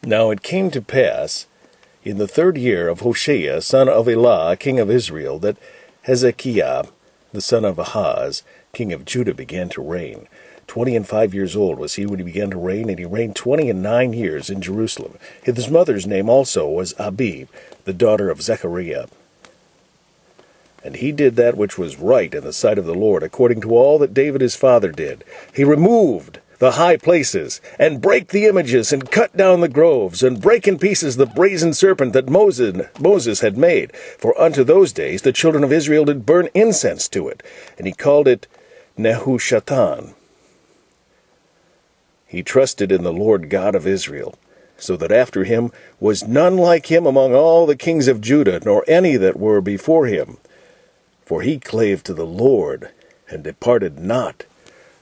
Now it came to pass, in the 3rd year of Hoshea, son of Elah, king of Israel, that Hezekiah, the son of Ahaz, king of Judah, began to reign. 25 years old was he when he began to reign, and he reigned 29 years in Jerusalem. His mother's name also was Abib, the daughter of Zachariah. And he did that which was right in the sight of the Lord, according to all that David his father did. He removed the high places, and brake the images, and cut down the groves, and brake in pieces the brazen serpent that Moses had made. For unto those days the children of Israel did burn incense to it, and he called it Nehushtan. He trusted in the Lord God of Israel, so that after him was none like him among all the kings of Judah, nor any that were before him. For he clave to the Lord, and departed not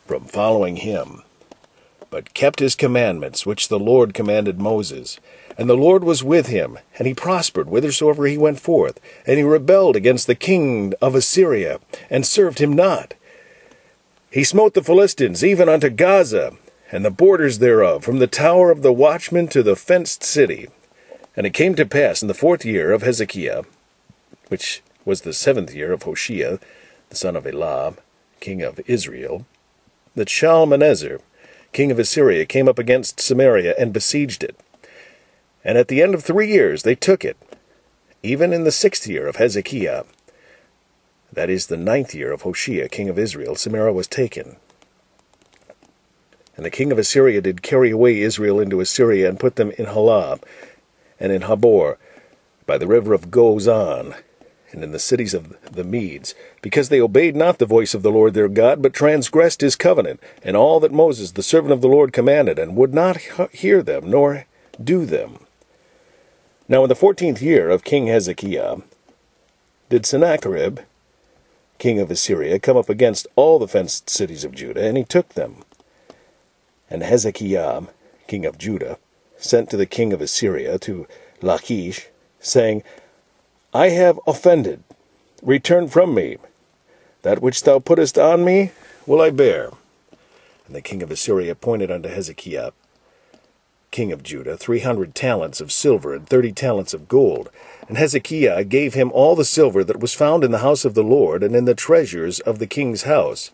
from following him, but kept his commandments, which the Lord commanded Moses. And the Lord was with him, and he prospered whithersoever he went forth. And he rebelled against the king of Assyria, and served him not. He smote the Philistines, even unto Gaza, and the borders thereof, from the tower of the watchman to the fenced city. And it came to pass in the 4th year of Hezekiah, which was the 7th year of Hoshea, the son of Elah, king of Israel, that Shalmaneser, king of Assyria, came up against Samaria, and besieged it. And at the end of 3 years they took it, even in the 6th year of Hezekiah. That is the 9th year of Hoshea, king of Israel, Samaria was taken. And the king of Assyria did carry away Israel into Assyria, and put them in Elah, and in Habor, by the river of Gozan, and in the cities of the Medes, because they obeyed not the voice of the Lord their God, but transgressed his covenant, and all that Moses the servant of the Lord commanded, and would not hear them, nor do them. Now in the 14th year of King Hezekiah did Sennacherib, king of Assyria, come up against all the fenced cities of Judah, and he took them. And Hezekiah, king of Judah, sent to the king of Assyria, to Lachish, saying, I have offended. Return from me. That which thou puttest on me will I bear. And the king of Assyria appointed unto Hezekiah, king of Judah, 300 talents of silver, and 30 talents of gold. And Hezekiah gave him all the silver that was found in the house of the Lord, and in the treasures of the king's house.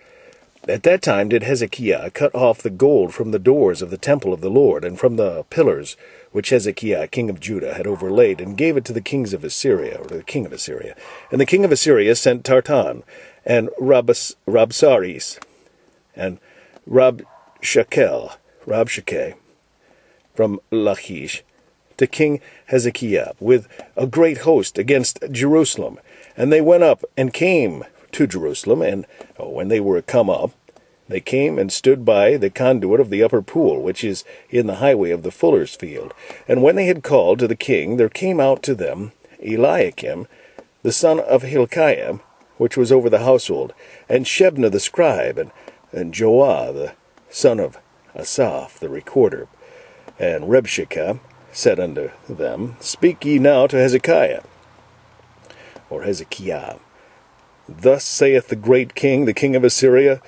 At that time did Hezekiah cut off the gold from the doors of the temple of the Lord, and from the pillars which Hezekiah king of Judah had overlaid, and gave it to the kings of Assyria, or to the king of Assyria. And the king of Assyria sent Tartan, and Rabsaris, and Rabshakeh, from Lachish, to King Hezekiah, with a great host against Jerusalem. And they went up and came to Jerusalem, and when they were come up, they came and stood by the conduit of the upper pool, which is in the highway of the fuller's field. And when they had called to the king, there came out to them Eliakim, the son of Hilkiah, which was over the household, and Shebna the scribe, and Joah the son of Asaph the recorder. And Rebshakeh said unto them, Speak ye now to Hezekiah, or Hezekiah. Thus saith the great king, the king of Assyria,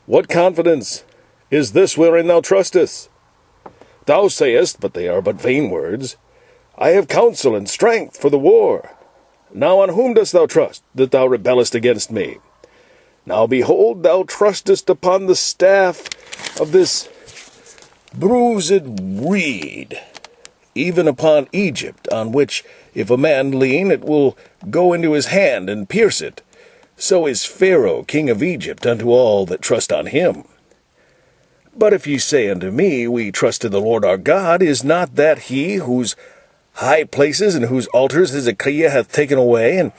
What confidence is this wherein thou trustest? Thou sayest, but they are but vain words, I have counsel and strength for the war. Now on whom dost thou trust, that thou rebellest against me? Now behold, thou trustest upon the staff of this bruised reed, even upon Egypt, on which if a man lean, it will go into his hand and pierce it. So is Pharaoh king of Egypt unto all that trust on him. But if ye say unto me, We trust in the Lord our God, is not that he whose high places and whose altars Hezekiah hath taken away, and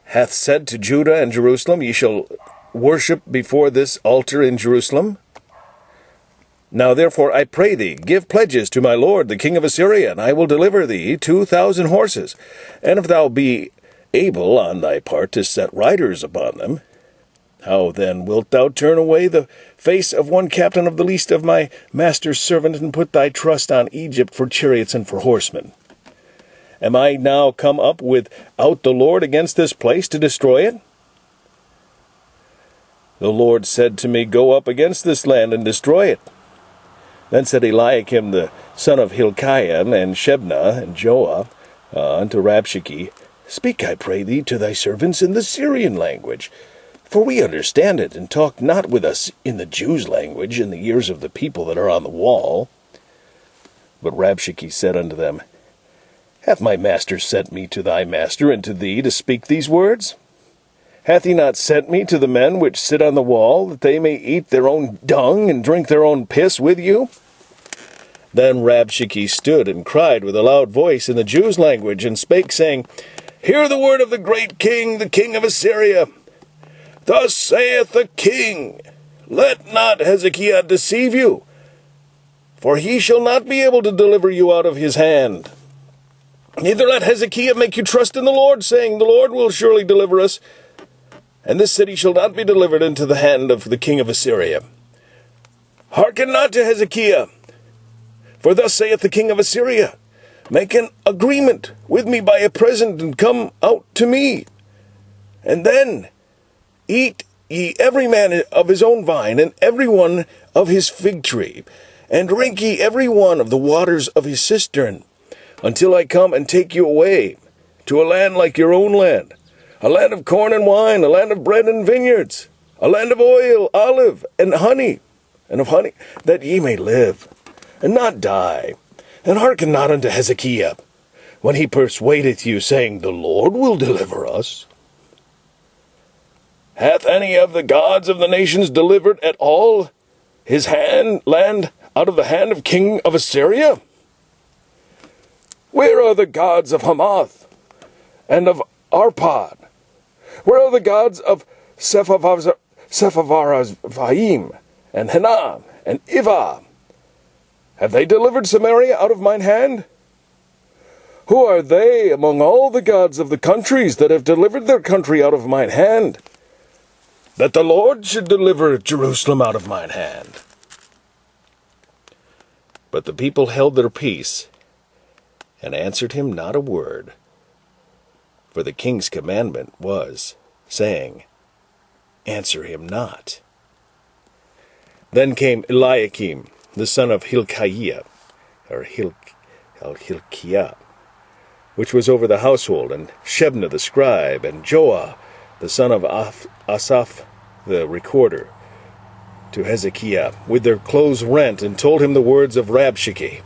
hath said to Judah and Jerusalem, Ye shall worship before this altar in Jerusalem? Now therefore I pray thee, give pledges to my lord the king of Assyria, and I will deliver thee 2,000 horses. And if thou be able on thy part to set riders upon them, how then wilt thou turn away the face of one captain of the least of my master's servant, and put thy trust on Egypt for chariots and for horsemen? Am I now come up without the Lord against this place to destroy it? The Lord said to me, Go up against this land and destroy it. Then said Eliakim the son of Hilkiah, and Shebna, and Joah, unto Rabshakeh, Speak, I pray thee, to thy servants in the Syrian language, for we understand it, and talk not with us in the Jews' language in the ears of the people that are on the wall. But Rabshakeh said unto them, Hath my master sent me to thy master and to thee to speak these words? Hath he not sent me to the men which sit on the wall, that they may eat their own dung and drink their own piss with you? Then Rabshakeh stood and cried with a loud voice in the Jews' language, and spake, saying, Hear the word of the great king, the king of Assyria. Thus saith the king, Let not Hezekiah deceive you, for he shall not be able to deliver you out of his hand. Neither let Hezekiah make you trust in the Lord, saying, The Lord will surely deliver us, and this city shall not be delivered into the hand of the king of Assyria. Hearken not to Hezekiah, for thus saith the king of Assyria, Make an agreement with me by a present, and come out to me. And then eat ye every man of his own vine, and every one of his fig tree, and drink ye every one of the waters of his cistern, until I come and take you away to a land like your own land, a land of corn and wine, a land of bread and vineyards, a land of oil, olive, and honey, that ye may live, and not die. And hearken not unto Hezekiah, when he persuadeth you, saying, The Lord will deliver us. Hath any of the gods of the nations delivered at all his land out of the hand of king of Assyria? Where are the gods of Hamath and of Arpad? Where are the gods of Sepharvaim and Hanam and Ivah? Have they delivered Samaria out of mine hand? Who are they among all the gods of the countries that have delivered their country out of mine hand, that the Lord should deliver Jerusalem out of mine hand? But the people held their peace, and answered him not a word. For the king's commandment was, saying, Answer him not. Then came Eliakim, the son of Hilkiah, which was over the household, and Shebna the scribe, and Joah, the son of Asaph the recorder, to Hezekiah, with their clothes rent, and told him the words of Rabshakeh.